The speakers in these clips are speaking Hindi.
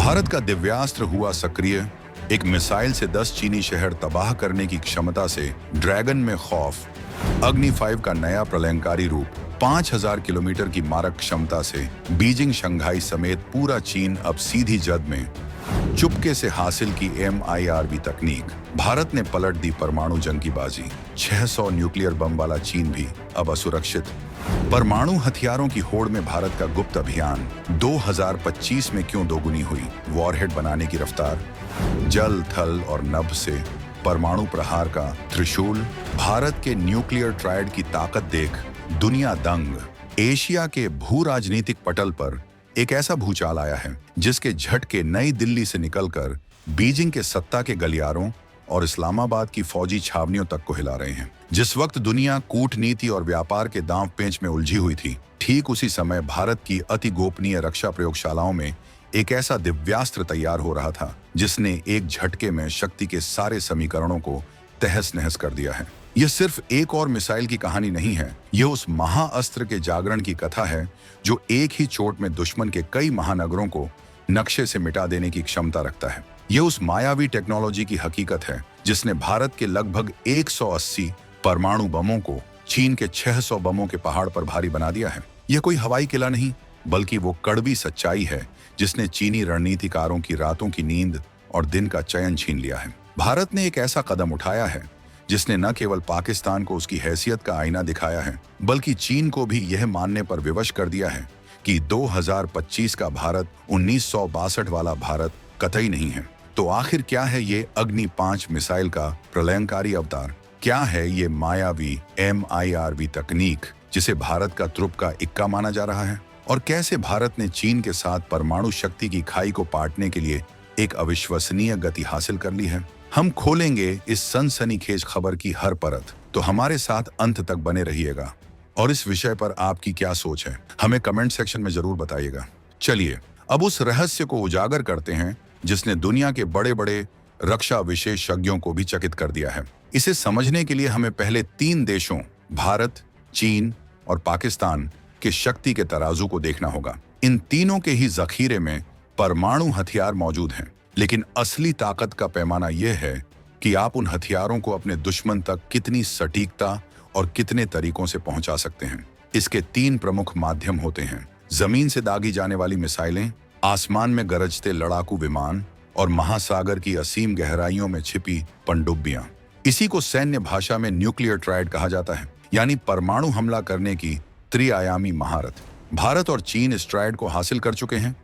भारत का दिव्यास्त्र हुआ सक्रिय। एक मिसाइल से 10 चीनी शहर तबाह करने की क्षमता से ड्रैगन में खौफ। अग्नि 5 का नया प्रलयंकारी रूप। 5000 किलोमीटर की मारक क्षमता से बीजिंग शंघाई समेत पूरा चीन अब सीधी जद में। चुपके से हासिल की MIRV तकनीक। भारत ने पलट दी परमाणु जंग की बाजी। 600 न्यूक्लियर बम वाला चीन भी अब असुरक्षित। परमाणु हथियारों की होड़ में भारत का गुप्त अभियान। 2025 में क्यों दोगुनी हुई वॉरहेड बनाने की रफ्तार। जल, थल और नभ से परमाणु प्रहार का त्रिशूल। भारत के न्यूक्लियर ट्रायड की ताकत देख दुनिया दंग। एशिया के भू राजनीतिक पटल पर एक ऐसा भूचाल आया है जिसके झटके नई दिल्ली से निकलकर बीजिंग के सत्ता के गलियारों और इस्लामाबाद की फौजी छावनियों तक को हिला रहे हैं। जिस वक्त दुनिया कूटनीति और व्यापार के दांव पेंच में उलझी हुई थी, ठीक उसी समय भारत की अति गोपनीय रक्षा प्रयोगशालाओं में एक ऐसा दिव्यास्त्र तैयार हो रहा था जिसने एक झटके में शक्ति के सारे समीकरणों को तहस नहस कर दिया है। यह सिर्फ एक और मिसाइल की कहानी नहीं है, यह उस महाअस्त्र के जागरण की कथा है जो एक ही चोट में दुश्मन के कई महानगरों को नक्शे से मिटा देने की क्षमता रखता है। यह उस मायावी टेक्नोलॉजी की हकीकत है जिसने भारत के लगभग 180 परमाणु बमों को चीन के 600 बमों के पहाड़ पर भारी बना दिया है। यह कोई हवाई किला नहीं, बल्कि वो कड़वी सच्चाई है जिसने चीनी रणनीतिकारों की रातों की नींद और दिन का चयन छीन लिया है। भारत ने एक ऐसा कदम उठाया है जिसने न केवल पाकिस्तान को उसकी हैसियत का आईना दिखाया है, बल्कि चीन को भी यह मानने पर विवश कर दिया है कि 2025 का भारत 1962 वाला भारत कतई नहीं है। तो आखिर क्या है ये अग्नि 5 मिसाइल का प्रलयंकारी अवतार? क्या है ये मायावी MIRV तकनीक जिसे भारत का तुरुप का इक्का माना जा रहा है? और कैसे भारत ने चीन के साथ परमाणु शक्ति की खाई को पाटने के लिए एक अविश्वसनीय गति हासिल कर ली है? हम खोलेंगे इस सनसनीखेज खबर की हर परत, तो हमारे साथ अंत तक बने रहिएगा। और इस विषय पर आपकी क्या सोच है, हमें कमेंट सेक्शन में जरूर बताइएगा। चलिए अब उस रहस्य को उजागर करते हैं जिसने दुनिया के बड़े बड़े रक्षा विशेषज्ञों को भी चकित कर दिया है। इसे समझने के लिए हमें पहले 3 देशों भारत, चीन और पाकिस्तान के शक्ति के तराजू को देखना होगा। इन तीनों के ही जखीरे में परमाणु हथियार मौजूद हैं, लेकिन असली ताकत का पैमाना यह है कि आप उन हथियारों को अपने दुश्मन तक कितनी सटीकता और कितने तरीकों से पहुंचा सकते हैं। इसके 3 प्रमुख माध्यम होते हैं: जमीन से दागी जाने वाली मिसाइलें, आसमान में गरजते लड़ाकू विमान और महासागर की असीम गहराइयों में छिपी पनडुब्बियां। इसी को सैन्य भाषा में न्यूक्लियर ट्रायड कहा जाता है, यानी परमाणु हमला करने की त्रिआयामी महारत। भारत और चीन इस ट्रायड को हासिल कर चुके हैं,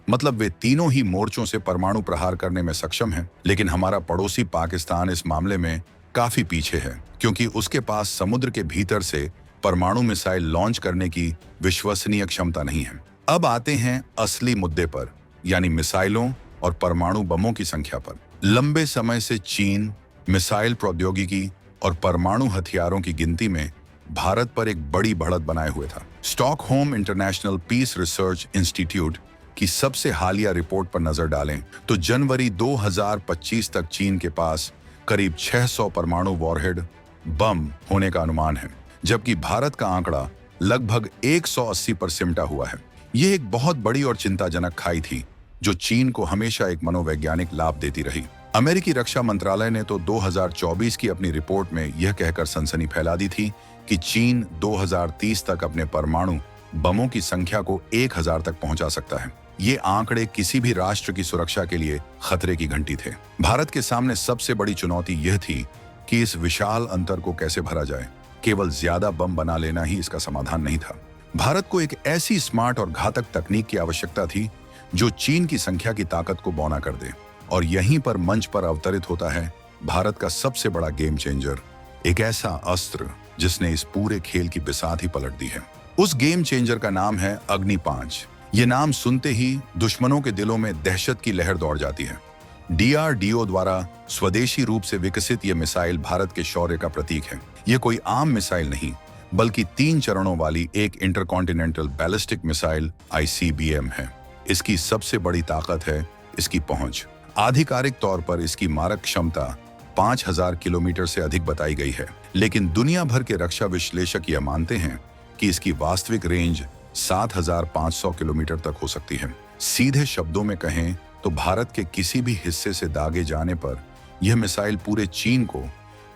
मतलब वे तीनों ही मोर्चों से परमाणु प्रहार करने में सक्षम हैं। लेकिन हमारा पड़ोसी पाकिस्तान इस मामले में काफी पीछे है, क्योंकि उसके पास समुद्र के भीतर से परमाणु मिसाइल लॉन्च करने की विश्वसनीय क्षमता नहीं है। अब आते हैं असली मुद्दे पर, यानी मिसाइलों और परमाणु बमों की संख्या पर। लंबे समय से चीन मिसाइल प्रौद्योगिकी और परमाणु हथियारों की गिनती में भारत पर एक बड़ी बढ़त बनाए हुए था। Stockholm International Peace Research Institute की सबसे हालिया रिपोर्ट पर नजर डालें तो जनवरी 2025 तक चीन के पास करीब 600 परमाणु वॉरहेड बम होने का अनुमान है, जबकि भारत का आंकड़ा लगभग 180 पर सिमटा हुआ है। यह एक बहुत बड़ी और चिंताजनक खाई थी जो चीन को हमेशा एक मनोवैज्ञानिक लाभ देती रही। अमेरिकी रक्षा मंत्रालय ने तो 2024 की अपनी रिपोर्ट में यह कहकर सनसनी फैला दी थी कि चीन 2030 तक अपने परमाणु बमों की संख्या को 1000 तक पहुंचा सकता है। ये आंकड़े किसी भी राष्ट्र की सुरक्षा के लिए खतरे की घंटी थे। भारत के सामने सबसे बड़ी चुनौती यह थी कि इस विशाल अंतर को कैसे भरा जाए। केवल ज्यादा बम बना लेना ही इसका समाधान नहीं था। भारत को एक ऐसी स्मार्ट और घातक तकनीक की आवश्यकता थी जो चीन की संख्या की ताकत को बौना कर दे। और यहीं पर मंच पर अवतरित होता है भारत का सबसे बड़ा गेम चेंजर, एक ऐसा अस्त्र जिसने इस पूरे खेल की बिसात ही पलट दी है। उस गेम चेंजर का नाम है अग्नि 5। ये नाम सुनते ही दुश्मनों के दिलों में दहशत की लहर दौड़ जाती है। DRDO द्वारा स्वदेशी रूप से विकसित ये मिसाइल भारत के शौर्य का प्रतीक है। ये कोई आम मिसाइल नहीं, बल्कि 3 चरणों वाली एक इंटरकॉन्टिनेंटल बैलिस्टिक मिसाइल ICBM है। इसकी सबसे बड़ी ताकत है इसकी पहुंच। आधिकारिक तौर पर इसकी मारक क्षमता 5000 किलोमीटर से अधिक बताई गई है, लेकिन दुनिया भर के रक्षा विश्लेषक यह मानते हैं कि इसकी वास्तविक रेंज 7500 किलोमीटर तक हो सकती है। सीधे शब्दों में कहें तो भारत के किसी भी हिस्से से दागे जाने पर यह मिसाइल पूरे चीन को,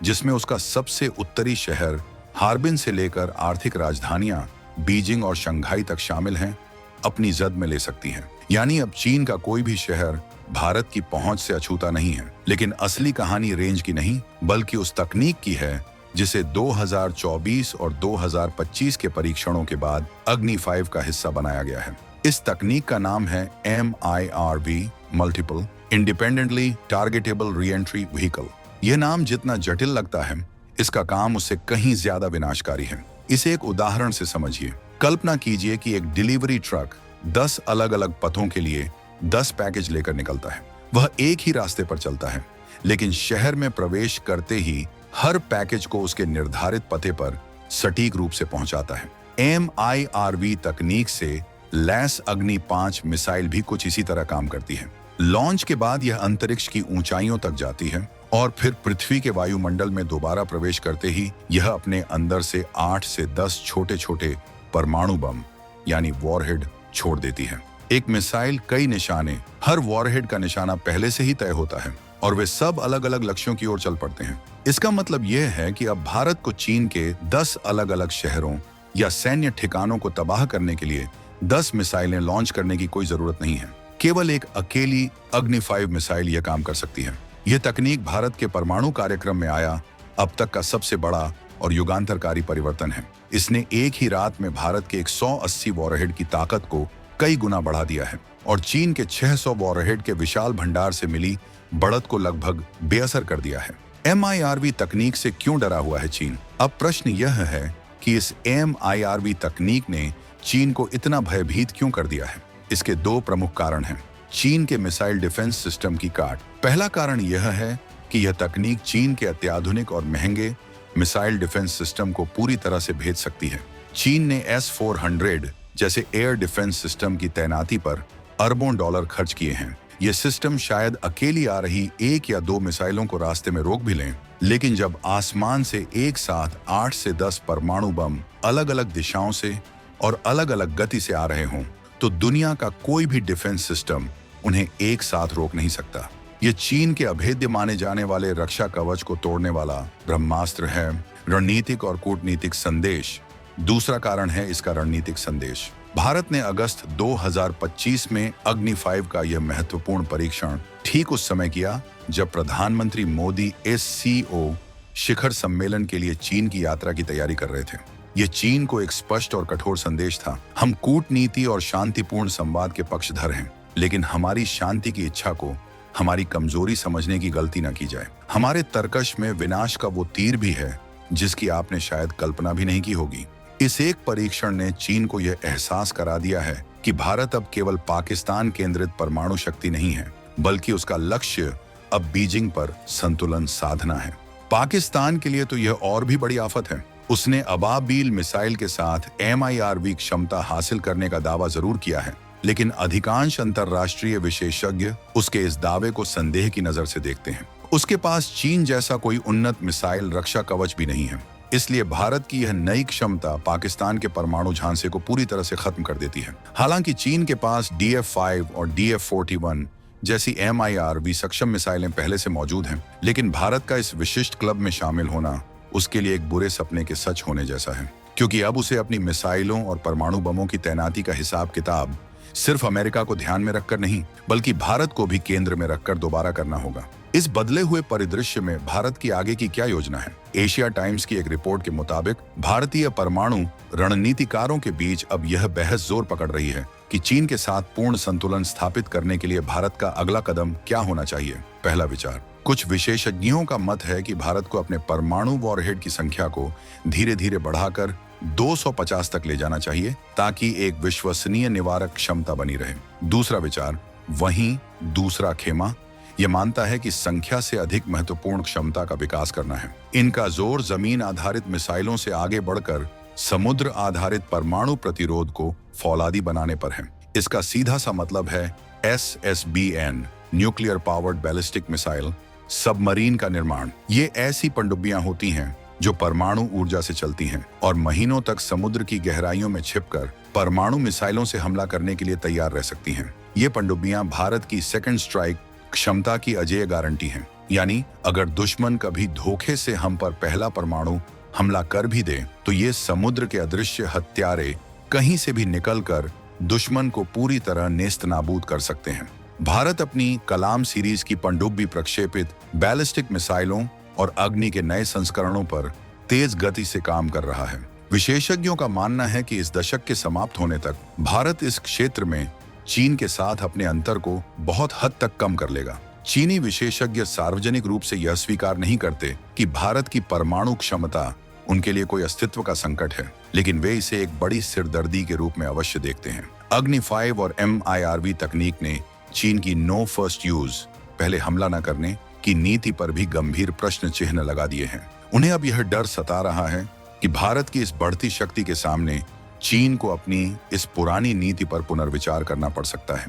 जिसमें उसका सबसे उत्तरी शहर हार्बिन से लेकर आर्थिक राजधानियां बीजिंग और शंघाई तक शामिल हैं, अपनी जद में ले सकती हैं। यानी अब चीन का कोई भी शहर भारत की पहुंच से अछूता नहीं है। लेकिन असली कहानी रेंज की नहीं, बल्कि उस तकनीक की है जिसे 2024 और 2025 के परीक्षणों के बाद अग्नि 5 का हिस्सा बनाया गया है। इस तकनीक का नाम है MIRV, multiple independently targetable re-entry vehicle. यह नाम जितना जटिल लगता है, इसका काम उससे कहीं ज्यादा विनाशकारी है। इसे एक उदाहरण से समझिए। कल्पना कीजिए कि एक डिलीवरी ट्रक 10 अलग अलग पथों के लिए 10 पैकेज लेकर निकलता है। वह एक ही रास्ते पर चलता है, लेकिन शहर में प्रवेश करते ही हर पैकेज को उसके निर्धारित पते पर सटीक रूप से पहुंचाता है। MIRV तकनीक से लैस अग्नि 5 मिसाइल भी कुछ इसी तरह काम करती है। लॉन्च के बाद यह अंतरिक्ष की ऊंचाइयों तक जाती है और फिर पृथ्वी के वायुमंडल में दोबारा प्रवेश करते ही यह अपने अंदर से 8 से 10 छोटे छोटे परमाणु बम यानी वॉरहेड छोड़ देती है। एक मिसाइल कई निशाने, हर वॉरहेड का निशाना पहले से ही तय होता है और वे सब अलग अलग लक्ष्यों की ओर चल पड़ते हैं। इसका मतलब यह है कि अब भारत को चीन के 10 अलग अलग शहरों या सैन्य ठिकानों को तबाह करने के लिए 10 मिसाइलें लॉन्च करने की कोई जरूरत नहीं है। केवल एक अकेली अग्नि 5 मिसाइल यह काम कर सकती है। यह तकनीक भारत के परमाणु कार्यक्रम में आया अब तक का सबसे बड़ा और युगांतरकारी परिवर्तन है। इसने एक ही रात में भारत के 180 वॉरहेड की ताकत को कई गुना बढ़ा दिया है और चीन के 600 वॉरहेड के विशाल भंडार से मिली बढ़त को लगभग बेअसर कर दिया है। MIRV तकनीक से क्यों डरा हुआ है चीन? अब प्रश्न यह है कि इस MIRV तकनीक ने चीन को इतना भयभीत क्यों कर दिया है? इसके 2 प्रमुख कारण हैं। चीन के मिसाइल डिफेंस सिस्टम की काट। पहला कारण यह है कि यह तकनीक चीन के अत्याधुनिक और महंगे मिसाइल डिफेंस सिस्टम को पूरी तरह से भेद सकती है। चीन ने S-400 जैसे एयर डिफेंस सिस्टम की तैनाती पर अरबों डॉलर खर्च किए हैं। ये सिस्टम शायद अकेली आ रही 1 या 2 मिसाइलों को रास्ते में रोक भी लें, लेकिन जब आसमान से एक साथ 8 से 10 परमाणु बम अलग अलग दिशाओं से और अलग अलग गति से आ रहे हों, तो दुनिया का कोई भी डिफेंस सिस्टम उन्हें एक साथ रोक नहीं सकता। ये चीन के अभेद्य माने जाने वाले रक्षा कवच को तोड़ने वाला ब्रह्मास्त्र है। रणनीतिक और कूटनीतिक संदेश। दूसरा कारण है इसका रणनीतिक संदेश। भारत ने अगस्त 2025 में अग्नि 5 का यह महत्वपूर्ण परीक्षण ठीक उस समय किया जब प्रधानमंत्री मोदी SCO शिखर सम्मेलन के लिए चीन की यात्रा की तैयारी कर रहे थे। यह चीन को एक स्पष्ट और कठोर संदेश था। हम कूटनीति और शांतिपूर्ण संवाद के पक्षधर हैं, लेकिन हमारी शांति की इच्छा को हमारी कमजोरी समझने की गलती न की जाए। हमारे तर्कश में विनाश का वो तीर भी है जिसकी आपने शायद कल्पना भी नहीं की होगी। इस एक परीक्षण ने चीन को यह एहसास करा दिया है कि भारत अब केवल पाकिस्तान केंद्रित परमाणु शक्ति नहीं है, बल्कि उसका लक्ष्य अब बीजिंग पर संतुलन साधना है। पाकिस्तान के लिए तो यह और भी बड़ी आफत है। उसने अबाबील मिसाइल के साथ MIRV क्षमता हासिल करने का दावा जरूर किया है, लेकिन अधिकांश अंतर्राष्ट्रीय विशेषज्ञ उसके इस दावे को संदेह की नजर से देखते हैं। उसके पास चीन जैसा कोई उन्नत मिसाइल रक्षा कवच भी नहीं है। इसलिए भारत की यह नई क्षमता पाकिस्तान के परमाणु झांसे को पूरी तरह से खत्म कर देती है। हालांकि चीन के पास DF-5 और DF-41 जैसी MIRV सक्षम मिसाइलें पहले से मौजूद हैं, लेकिन भारत का इस विशिष्ट क्लब में शामिल होना उसके लिए एक बुरे सपने के सच होने जैसा है, क्योंकि अब उसे अपनी मिसाइलों और परमाणु बमों की तैनाती का हिसाब किताब सिर्फ अमेरिका को ध्यान में रखकर नहीं, बल्कि भारत को भी केंद्र में रखकर दोबारा करना होगा। इस बदले हुए परिदृश्य में भारत की आगे की क्या योजना है? एशिया टाइम्स की एक रिपोर्ट के मुताबिक भारतीय परमाणु रणनीतिकारों के बीच अब यह बहस जोर पकड़ रही है कि चीन के साथ पूर्ण संतुलन स्थापित करने के लिए भारत का अगला कदम क्या होना चाहिए। पहला विचार। कुछ विशेषज्ञों का मत है कि भारत को अपने परमाणु वॉरहेड की संख्या को धीरे धीरे बढ़ाकर 250 तक ले जाना चाहिए, ताकि एक विश्वसनीय निवारक क्षमता बनी रहे। दूसरा विचार। वहीं दूसरा खेमा यह मानता है कि संख्या से अधिक महत्वपूर्ण क्षमता का विकास करना है। इनका जोर जमीन आधारित मिसाइलों से आगे बढ़कर समुद्र आधारित परमाणु प्रतिरोध को फौलादी बनाने पर है। इसका सीधा सा मतलब है SSBN, nuclear powered ballistic missile, submarine का निर्माण। ये ऐसी पनडुब्बियां होती हैं जो परमाणु ऊर्जा से चलती हैं और महीनों तक समुद्र की गहराइयों में छिपकर परमाणु मिसाइलों से हमला करने के लिए तैयार रह सकती हैं। ये पनडुब्बियां भारत की सेकंड स्ट्राइक क्षमता की अजेय गारंटी हैं। यानी अगर दुश्मन कभी धोखे से हम पर पहला परमाणु हमला कर भी दे तो ये समुद्र के अदृश्य हत्यारे कहीं से भी निकलकर दुश्मन को पूरी तरह नेस्तनाबूद कर सकते हैं। भारत अपनी कलाम सीरीज की पनडुब्बी प्रक्षेपित बैलिस्टिक मिसाइलों और अग्नि के नए संस्करणों पर तेज गति से काम कर रहा है। विशेषज्ञों का मानना है कि इस दशक के समाप्त होने तक भारत इस क्षेत्र में चीन के साथ अपने अंतर को बहुत हद तक कम कर लेगा। चीनी विशेषज्ञ सार्वजनिक रूप से यह स्वीकार नहीं करते कि भारत की परमाणु क्षमता उनके लिए कोई अस्तित्व का संकट है, लेकिन वे इसे एक बड़ी सिरदर्दी के रूप में अवश्य देखते हैं। अग्नि 5 और MIRV तकनीक ने चीन की नो फर्स्ट यूज, पहले हमला न करने की नीति पर भी गंभीर प्रश्न चिन्ह लगा दिए हैं। उन्हें अब यह डर सता रहा है कि भारत की इस बढ़ती शक्ति के सामने चीन को अपनी इस पुरानी नीति पर पुनर्विचार करना पड़ सकता है।